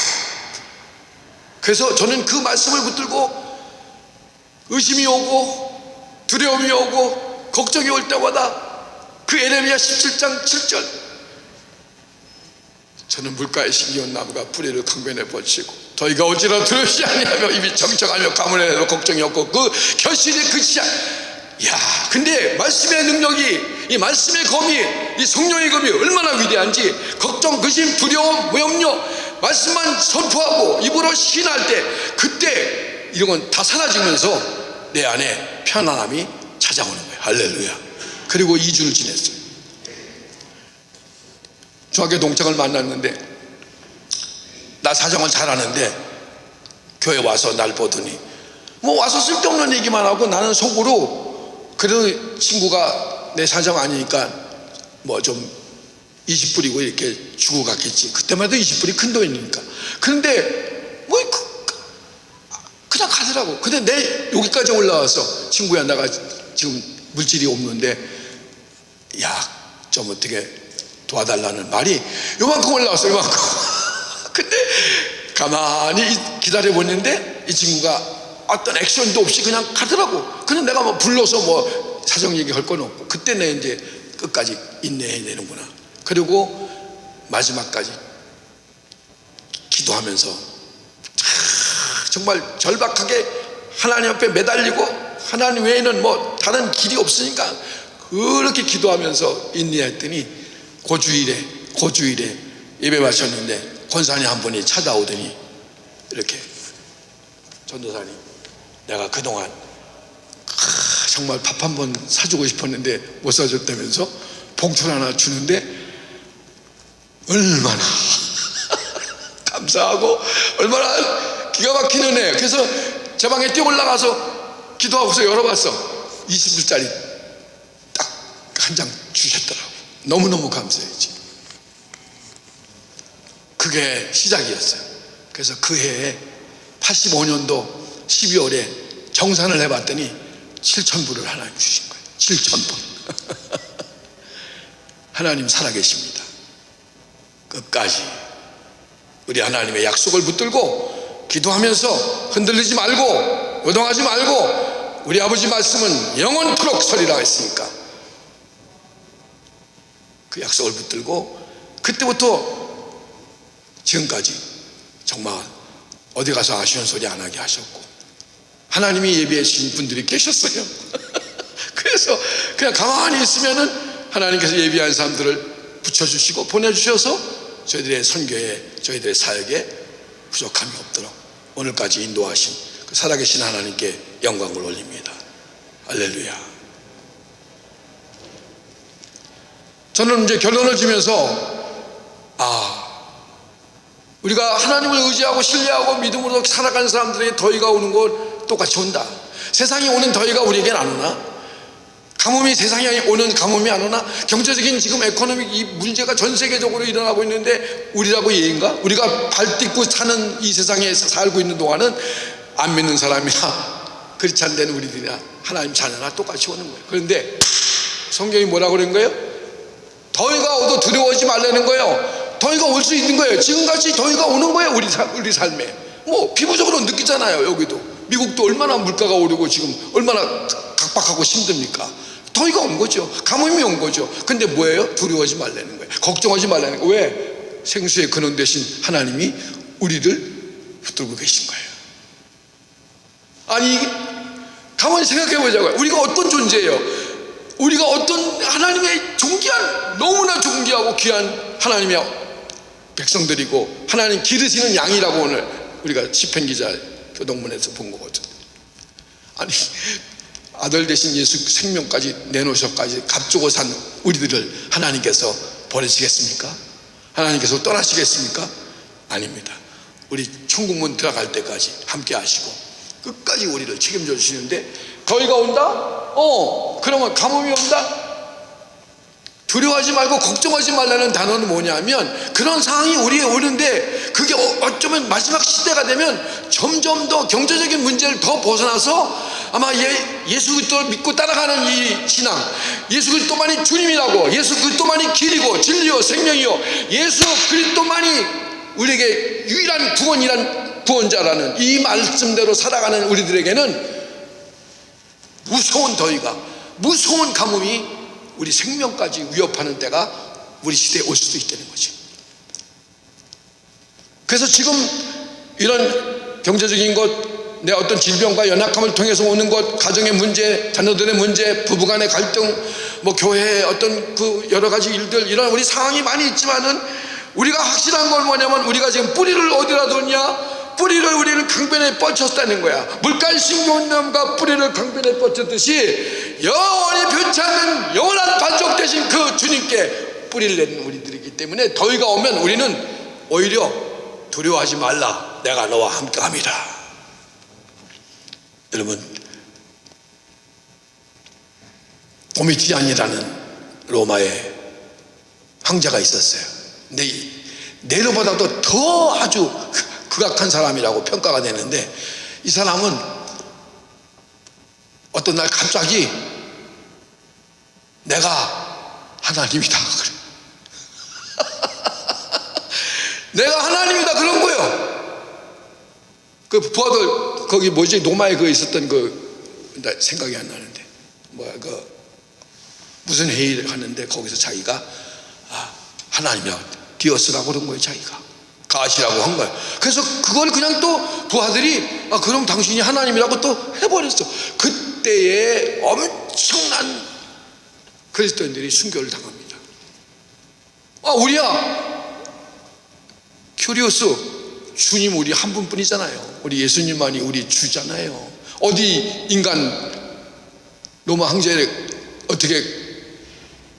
거예요. 그래서 저는 그 말씀을 붙들고 의심이 오고 두려움이 오고 걱정이 올 때마다 그 에레미야 17장 7절 저는 물가에 심겨온 나무가 뿌리를 강변에 뻗치고 더위가 오지라 두렵지 아니하며 입이 청청하며 가뭄에 해도 걱정이 없고 그 결실이 그치지 야, 근데 말씀의 능력이, 이 말씀의 검이, 이 성령의 검이 얼마나 위대한지 걱정, 의심, 두려움, 염려 말씀만 선포하고 입으로 시인할 때 그때 이런 건 다 사라지면서 내 안에 편안함이 찾아오는 거예요. 할렐루야. 그리고 2주를 지냈어요. 중학교 동창을 만났는데 나 사정을 잘하는데 교회 와서 날 보더니 뭐 와서 쓸데없는 얘기만 하고 나는 속으로 그래도 친구가 내 사정 아니니까 뭐 좀 20불이고 이렇게 주고 갔겠지. 그때만 해도 20불이 큰 돈이니까. 그런데 뭐 그냥 가더라고. 근데 내 여기까지 올라와서 친구야 내가 지금 물질이 없는데 야 좀 어떻게 도와달라는 말이 요만큼 올라왔어. 요만큼. 근데 가만히 기다려보는데 이 친구가 어떤 액션도 없이 그냥 가더라고. 그냥 내가 뭐 불러서 뭐 사정 얘기할 건 없고 그때 내 이제 끝까지 인내해야 되는구나. 그리고 마지막까지 기도하면서 정말 절박하게 하나님 앞에 매달리고 하나님 외에는 뭐 다른 길이 없으니까 그렇게 기도하면서 인내했더니 고주일에 예배 마쳤는데 권사님 한 분이 찾아오더니 이렇게 전도사님 내가 그동안 정말 밥 한 번 사주고 싶었는데 못 사줬다면서 봉투를 하나 주는데 얼마나 감사하고 얼마나 기가 막히는 애. 그래서 제 방에 뛰어 올라가서 기도하고서 열어봤어. 20불짜리 딱 한 장 주셨더라고. 너무너무 감사했지. 그게 시작이었어요. 그래서 그 해에 85년도 12월에 정산을 해봤더니 7,000불을 하나님 주신 거예요. 7,000불. 하나님 살아계십니다. 끝까지 우리 하나님의 약속을 붙들고 기도하면서 흔들리지 말고 요동하지 말고 우리 아버지 말씀은 영원토록 서리라 했으니까 그 약속을 붙들고 그때부터 지금까지 정말 어디 가서 아쉬운 소리 안 하게 하셨고 하나님이 예비해 주신 분들이 계셨어요. 그래서 그냥 가만히 있으면은 하나님께서 예비한 사람들을 붙여주시고 보내주셔서 저희들의 선교에 저희들의 사역에 부족함이 없도록 오늘까지 인도하신 그 살아계신 하나님께 영광을 올립니다. 할렐루야. 저는 이제 결론을 지면서 우리가 하나님을 의지하고 신뢰하고 믿음으로 살아가는 사람들에게 더위가 오는 건 똑같이 온다. 세상에 오는 더위가 우리에겐 안 오나? 가뭄이 세상에 오는 가뭄이 안 오나? 경제적인 지금 에코노믹 이 문제가 전 세계적으로 일어나고 있는데 우리라고 예인가? 우리가 발 딛고 사는 이 세상에 살고 있는 동안은 안 믿는 사람이나 그렇지 않는 우리들이나 하나님 자녀나 똑같이 오는 거예요. 그런데 성경이 뭐라고 그런 거예요? 더위가 오도 두려워하지 말라는 거예요. 더위가 올 수 있는 거예요. 지금같이 더위가 오는 거예요. 우리 삶에 뭐 피부적으로 느끼잖아요. 여기도 미국도 얼마나 물가가 오르고 지금 얼마나 각박하고 힘듭니까? 더위가 온 거죠. 가뭄이 온 거죠. 근데 뭐예요? 두려워하지 말라는 거예요. 걱정하지 말라는 거예요. 왜? 생수의 근원 되신 하나님이 우리를 붙들고 계신 거예요. 아니 가만히 생각해 보자고요. 우리가 어떤 존재예요? 우리가 어떤 하나님의 존귀한, 너무나 존귀하고 귀한 하나님의 백성들이고 하나님 기르시는 양이라고 오늘 우리가 시편 기자 교동문에서 본 거거든. 아니, 아들 대신 예수 생명까지 내놓으셔까지 값주고 산 우리들을 하나님께서 버리시겠습니까? 하나님께서 떠나시겠습니까? 아닙니다. 우리 천국문 들어갈 때까지 함께 하시고 끝까지 우리를 책임져 주시는데, 더위가 온다? 그러면 가뭄이 온다? 두려워하지 말고 걱정하지 말라는 단어는 뭐냐면, 그런 상황이 우리에 오는데 그게 어쩌면 마지막 시대가 되면 점점 더 경제적인 문제를 더 벗어나서 아마 예수 그리스도를 믿고 따라가는 이 신앙, 예수 그리스도만이 주님이라고, 예수 그리스도만이 길이고 진리요 생명이요, 예수 그리스도만이 우리에게 유일한 구원자라는 이 말씀대로 살아가는 우리들에게는 무서운 더위가, 무서운 가뭄이 우리 생명까지 위협하는 때가 우리 시대에 올 수도 있다는 거지. 그래서 지금 이런 경제적인 것, 내 어떤 질병과 연약함을 통해서 오는 것, 가정의 문제, 자녀들의 문제, 부부간의 갈등, 뭐 교회의 어떤 그 여러 가지 일들, 이런 우리 상황이 많이 있지만은 우리가 확실한 건 뭐냐면, 우리가 지금 뿌리를 어디다 뒀냐? 뿌리를 우리는 강변에 뻗쳤다는 거야. 물가신경나무가 뿌리를 강변에 뻗쳤듯이 영원히 변치 않는 영원한 반석 되신 그 주님께 뿌리를 내는 우리들이기 때문에 더위가 오면 우리는 오히려 두려워하지 말라, 내가 너와 함께합니다. 여러분, 도미티안이라는 로마의 황제가 있었어요. 근데 네로보다도 더 아주 극악한 사람이라고 평가가 되는데, 이 사람은 어떤 날 갑자기 내가 하나님이다 그래. 내가 하나님이다 그런 거예요. 그 부하들 거기 뭐지, 로마에 그 있었던 그 생각이 안 나는데 뭐야, 그 무슨 회의를 하는데 거기서 자기가 하나님이야 디오스라고 그런 거예요. 자기가 가시라고 한 거예요. 그래서 그걸 그냥 또 부하들이 그럼 당신이 하나님이라고 또 해버렸어. 그때에 엄청난 그리스도인들이 순교를 당합니다. 우리야 큐리오스, 주님 우리 한 분뿐이잖아요. 우리 예수님만이 우리 주잖아요. 어디 인간 로마 황제를 어떻게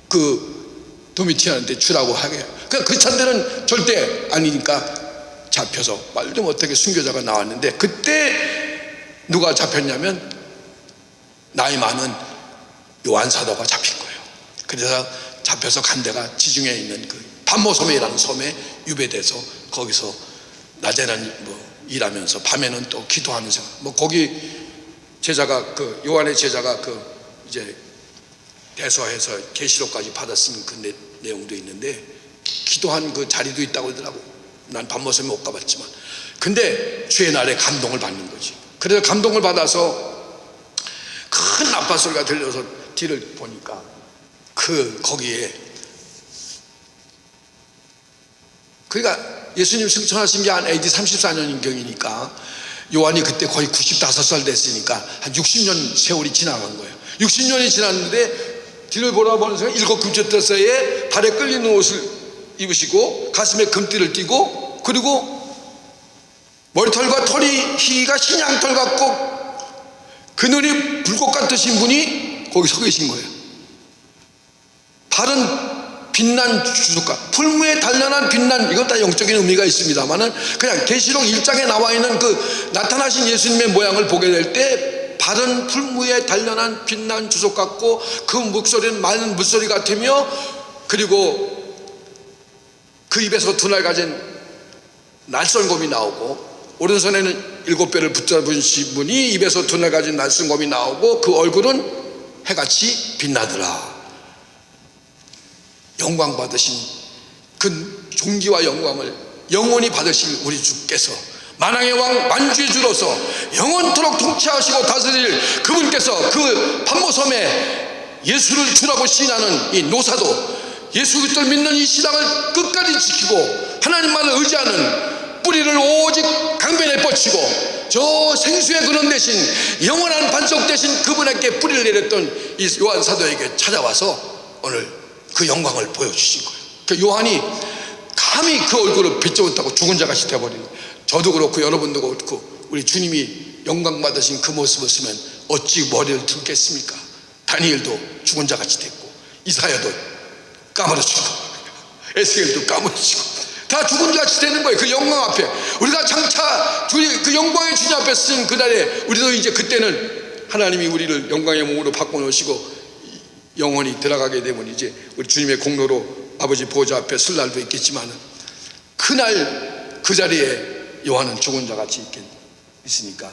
그 도미티안한테 주라고 하게요. 그 찬들은 절대 아니니까 잡혀서 말도 못하게 순교자가 나왔는데, 그때 누가 잡혔냐면 나이 많은 요한 사도가 잡힌 거예요. 그래서 잡혀서 간 데가 지중해에 있는 그 반모섬이라는 섬에 유배돼서 거기서 낮에는 뭐 일하면서 밤에는 또 기도하면서, 뭐 거기 제자가 그 요한의 제자가 그 이제 대서해서 계시록까지 받았으면 그 내용도 있는데, 기도한 그 자리도 있다고 그러더라고. 난 밤모섬에 못 가봤지만. 근데 주의 날에 감동을 받는 거지. 그래서 감동을 받아서 큰 아빠 소리가 들려서 뒤를 보니까 거기에, 그러니까 예수님 승천하신 게 한 AD 34년경이니까 요한이 그때 거의 95살 됐으니까 한 60년 세월이 지나간 거예요. 60년이 지났는데 뒤를 보는 순간 7금째 뜰서에 발에 끌리는 옷을 입으시고 가슴에 금띠를 띠고, 그리고 머리털과 털이 희가 신양털 같고 그 눈이 불꽃 같으신 분이 거기 서 계신 거예요. 발은 빛난 주석과 풀무에 단련한 빛난, 이건 다 영적인 의미가 있습니다만은 그냥 계시록 1장에 나와 있는 그 나타나신 예수님의 모양을 보게 될 때 발은 풀무에 단련한 빛난 주석 같고 그 목소리는 맑은 물소리 같으며, 그리고 그 입에서 두 날 가진 날선검이 나오고, 오른손에는 7배를 붙잡으신 분이 입에서 두 날 가진 날선검이 나오고, 그 얼굴은 해같이 빛나더라. 영광 받으신 그 존귀와 영광을 영원히 받으실 우리 주께서, 만왕의 왕 만주의 주로서 영원토록 통치하시고 다스릴 그분께서 그 반모섬에 예수를 주라고 시인하는 이 노사도, 예수 그리스도를 믿는 이 신앙을 끝까지 지키고 하나님만을 의지하는 뿌리를 오직 강변에 뻗치고 저 생수의 근원 대신 영원한 반석 대신 그분에게 뿌리를 내렸던 이 요한 사도에게 찾아와서 오늘 그 영광을 보여주신 거예요. 그 요한이 감히 그 얼굴을 빚지 못하고 죽은 자같이 되어버린, 저도 그렇고 여러분도 그렇고 우리 주님이 영광 받으신 그 모습을 쓰면 어찌 머리를 들겠습니까? 다니엘도 죽은 자같이 됐고, 이사야도 까무러지고, 에스겔도 까무러지고, 다 죽은 자같이 되는 거예요. 그 영광 앞에 우리가 장차 그 영광의 주님 앞에 쓰신 그날에 우리도 이제 그때는 하나님이 우리를 영광의 몸으로 바꿔놓으시고 영원히 들어가게 되면 이제 우리 주님의 공로로 아버지 보좌 앞에 설 날도 있겠지만, 그날 그 자리에 요한은 죽은 자같이 있으니까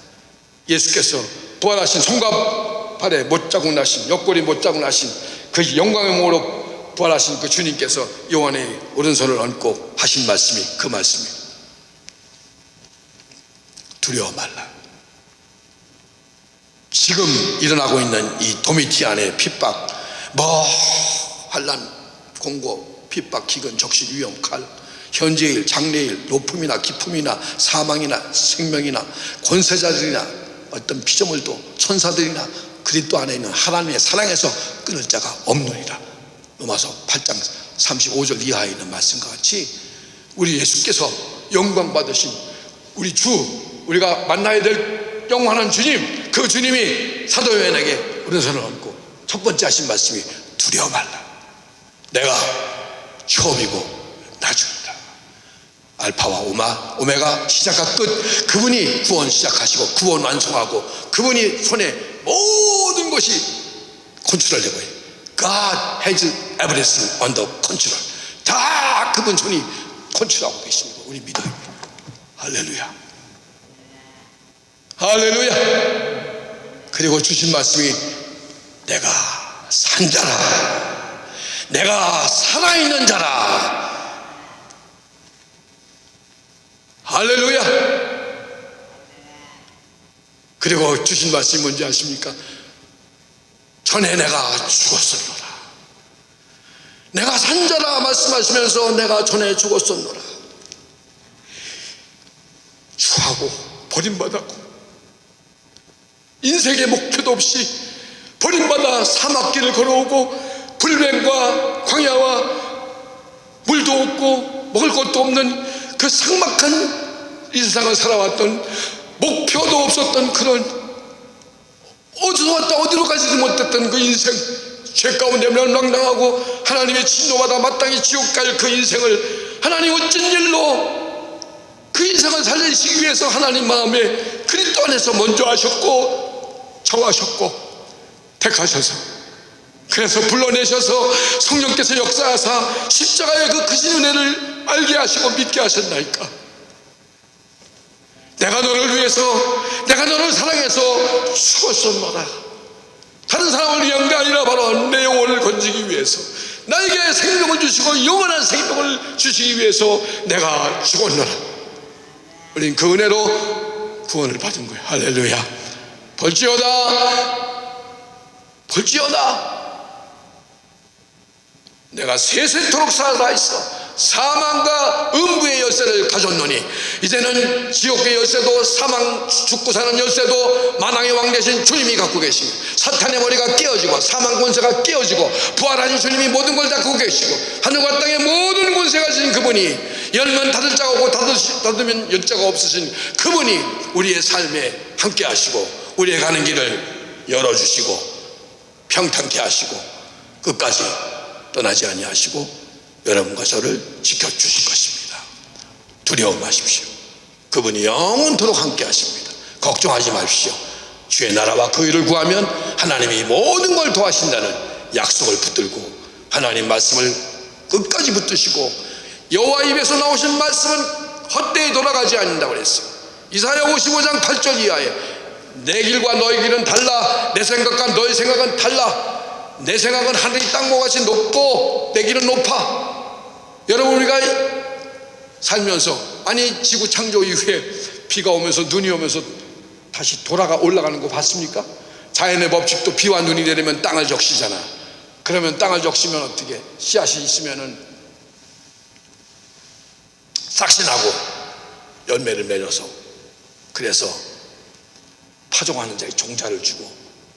예수께서 부활하신 손과 발에 못자국 나신, 옆구리 못자국 나신 그 영광의 몸으로 부활하신 그 주님께서 요한의 오른손을 얹고 하신 말씀이 그 말씀이에요. 두려워 말라. 지금 일어나고 있는 이 도미티안의 핍박, 환난, 공고, 핍박, 기근, 적실, 위험, 칼, 현재일, 장래일, 높음이나 기품이나 사망이나 생명이나 권세자들이나 어떤 피조물도 천사들이나 그리스도 안에 있는 하나님의 사랑에서 끊을 자가 없느니라. 로마서 8장 35절 이하에 있는 말씀과 같이 우리 예수께서 영광 받으신 우리 주, 우리가 만나야 될 영원한 주님, 그 주님이 사도 요한에게 오른손을 얹고 첫 번째 하신 말씀이 두려워 말라. 내가 처음이고 나중이다. 알파와 오메가, 시작과 끝. 그분이 구원 시작하시고 구원 완성하고 그분이 손에 모든 것이 컨트롤되고 있어요. God has everything under control. 다 그분 손이 컨트롤하고 계십니다. 우리 믿어요. 할렐루야, 할렐루야. 그리고 주신 말씀이 내가 산 자라, 내가 살아있는 자라. 할렐루야. 그리고 주신 말씀이 뭔지 아십니까? 전에 내가 죽었었노라. 내가 산 자라 말씀하시면서 내가 전에 죽었었노라. 추하고 버림받았고 인생의 목표도 없이 버림받아 사막길을 걸어오고 불뱀과 광야와 물도 없고 먹을 것도 없는 그 삭막한 이 세상을 살아왔던, 목표도 없었던 그런 어디서 왔다 어디로 가지도 못했던 그 인생, 죄 가운데 멸망당하고 하나님의 진노받아 마땅히 지옥 갈 그 인생을 하나님 어쩐 일로 그 인생을 살리시기 위해서 하나님 마음에 그리스도 안에서 먼저 하셨고 정하셨고 택하셔서, 그래서 불러내셔서 성령께서 역사하사 십자가의 그 크신 은혜를 알게 하시고 믿게 하셨나이까. 내가 너를 위해서, 내가 너를 사랑해서 죽었었노라. 다른 사람을 위한 게 아니라 바로 내 영혼을 건지기 위해서, 나에게 생명을 주시고 영원한 생명을 주시기 위해서 내가 죽었노라. 우린 그 은혜로 구원을 받은 거예요. 할렐루야. 볼지어다, 볼지어다. 내가 세세토록 살아있어 사망과 음부의 열쇠를 가졌노니, 이제는 지옥의 열쇠도 사망 죽고 사는 열쇠도 만왕의 왕 되신 주님이 갖고 계시고, 사탄의 머리가 깨어지고 사망 권세가 깨어지고 부활하신 주님이 모든 걸 다 갖고 계시고, 하늘과 땅의 모든 권세가 지신 그분이, 열면 닫을 자가 없고 닫으면 열 자가 없으신 그분이 우리의 삶에 함께 하시고 우리의 가는 길을 열어주시고 평탄케 하시고 끝까지 떠나지 아니하시고 여러분과 저를 지켜주실 것입니다. 두려워 마십시오. 그분이 영원토록 함께 하십니다. 걱정하지 마십시오. 주의 나라와 그 일을 구하면 하나님이 모든 걸 도와신다는 약속을 붙들고 하나님 말씀을 끝까지 붙드시고, 여호와 입에서 나오신 말씀은 헛되이 돌아가지 않는다고 그랬어요. 이사야 55장 8절 이하에 내 길과 너의 길은 달라, 내 생각과 너의 생각은 달라. 내 생각은 하늘이 땅과 같이 높고 내 길은 높아. 여러분, 우리가 살면서, 아니 지구 창조 이후에 비가 오면서 눈이 오면서 다시 올라가는 거 봤습니까? 자연의 법칙도 비와 눈이 내리면 땅을 적시잖아. 그러면 땅을 적시면 어떻게? 씨앗이 있으면은 싹신하고 열매를 맺어서 그래서 파종하는 자에게 종자를 주고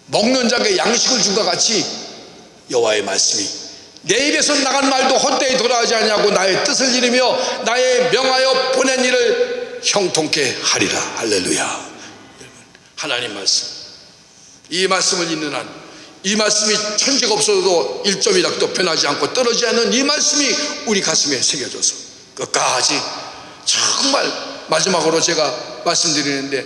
먹는 자에게 양식을 준과 같이 여호와의 말씀이 내 입에서 나간 말도 헛되이 돌아가지 아니하고 나의 뜻을 이루며 나의 명하여 보낸 일을 형통케 하리라. 할렐루야. 하나님 말씀, 이 말씀을 읽는 한 이 말씀이 천지가 없어도 1.1학도 변하지 않고 떨어지지 않는 이 말씀이 우리 가슴에 새겨져서 끝까지 정말 마지막으로 제가 말씀드리는데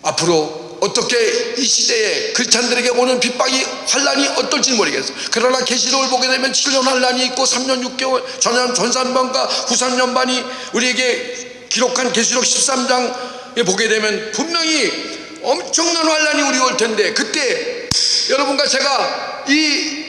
앞으로 어떻게 이 시대에 크리스찬들에게 오는 핍박이 환란이 어떨지 모르겠어요. 그러나 계시록을 보게 되면 7년 환란이 있고 3년 6개월 전산반과 후산년반이 우리에게 기록한 계시록 13장에 보게 되면 분명히 엄청난 환란이 우리 올 텐데 그때 여러분과 제가 이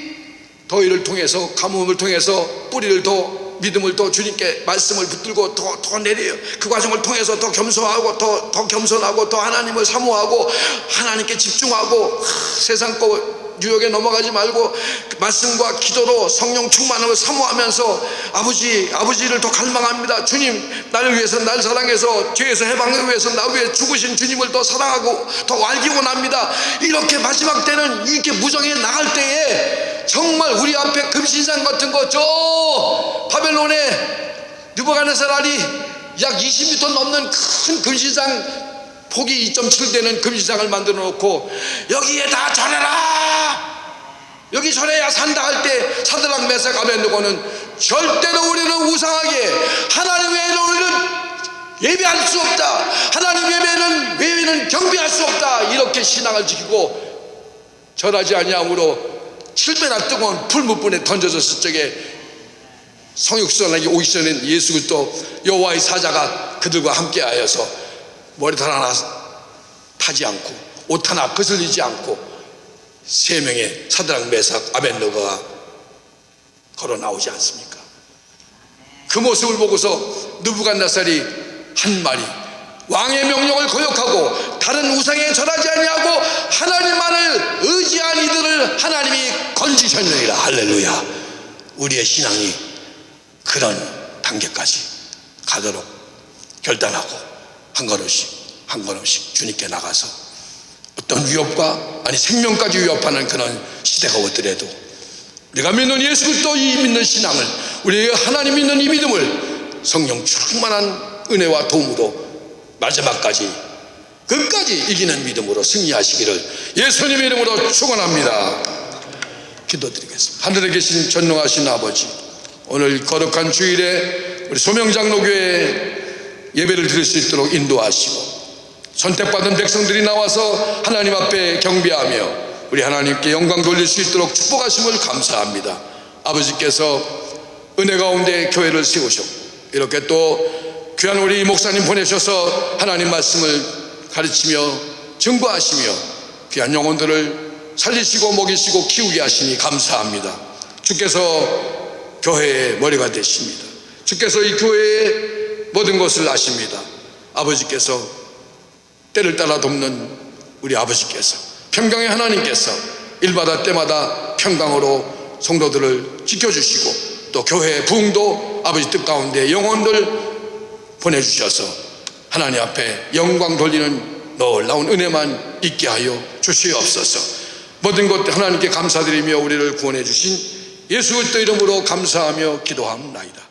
더위를 통해서 가뭄을 통해서 뿌리를 더 믿음을 더 주님께 말씀을 붙들고 더 내려요. 그 과정을 통해서 더 겸손하고 더 겸손하고 더 하나님을 사모하고 하나님께 집중하고 세상 거 유혹에 넘어가지 말고 말씀과 기도로 성령 충만함을 사모하면서 아버지를 더 갈망합니다. 주님, 나를 위해서 날 사랑해서 죄에서 해방을 위해서 나 위해 죽으신 주님을 더 사랑하고 더 알기 원합니다. 이렇게 마지막 때는 이렇게 무정해 나갈 때에 정말 우리 앞에 금신상 같은 거 저 바벨론의 느부갓네살이 약 20m 넘는 큰 금신상 폭이 2.7 되는 금신상을 만들어 놓고 여기에 다 절해라, 여기 절해야 산다 할 때 사드락 메삭 아벤느고는 절대로 우리는 우상하게 하나님 외에는 우리는 예배할 수 없다, 하나님 외에는 경배할 수 없다, 이렇게 신앙을 지키고 절하지 아니함으로 7배나 뜨거운 풀무분에 던져졌을 적에 성육선에게 오기 전에 예수 그리스도 여호와의 사자가 그들과 함께하여서 머리털 하나 타지 않고 옷 하나 거슬리지 않고 3명의 사드락 메삭 아벤느고가 걸어 나오지 않습니까? 그 모습을 보고서 느부갓네살이 한 말이 왕의 명령을 거역하고 다른 우상에 절하지 아니하고 하나님만을 의지한 이들을 하나님이 건지셨느니라. 할렐루야. 우리의 신앙이 그런 단계까지 가도록 결단하고 한 걸음씩 주님께 나가서 어떤 위협과 아니 생명까지 위협하는 그런 시대가 오더라도 우리가 믿는 예수 그리스도 이 믿는 신앙을, 우리의 하나님 믿는 이 믿음을 성령 충만한 은혜와 도움으로 마지막까지 끝까지 이기는 믿음으로 승리하시기를 예수님의 이름으로 축원합니다. 기도드리겠습니다. 하늘에 계신 전능하신 아버지, 오늘 거룩한 주일에 우리 소명장로교회 예배를 드릴 수 있도록 인도하시고 선택받은 백성들이 나와서 하나님 앞에 경배하며 우리 하나님께 영광 돌릴 수 있도록 축복하심을 감사합니다. 아버지께서 은혜 가운데 교회를 세우셨고 이렇게 또 귀한 우리 목사님 보내셔서 하나님 말씀을 가르치며 증거하시며 귀한 영혼들을 살리시고 먹이시고 키우게 하시니 감사합니다. 주께서 교회의 머리가 되십니다. 주께서 이 교회의 모든 것을 아십니다. 아버지께서 때를 따라 돕는 우리 아버지께서, 평강의 하나님께서 일마다 때마다 평강으로 성도들을 지켜주시고 또 교회의 부흥도 아버지 뜻 가운데 영혼들 보내주셔서 하나님 앞에 영광 돌리는 놀라운 은혜만 있게 하여 주시옵소서. 모든 것 하나님께 감사드리며 우리를 구원해 주신 예수 그리스도 이름으로 감사하며 기도합니다.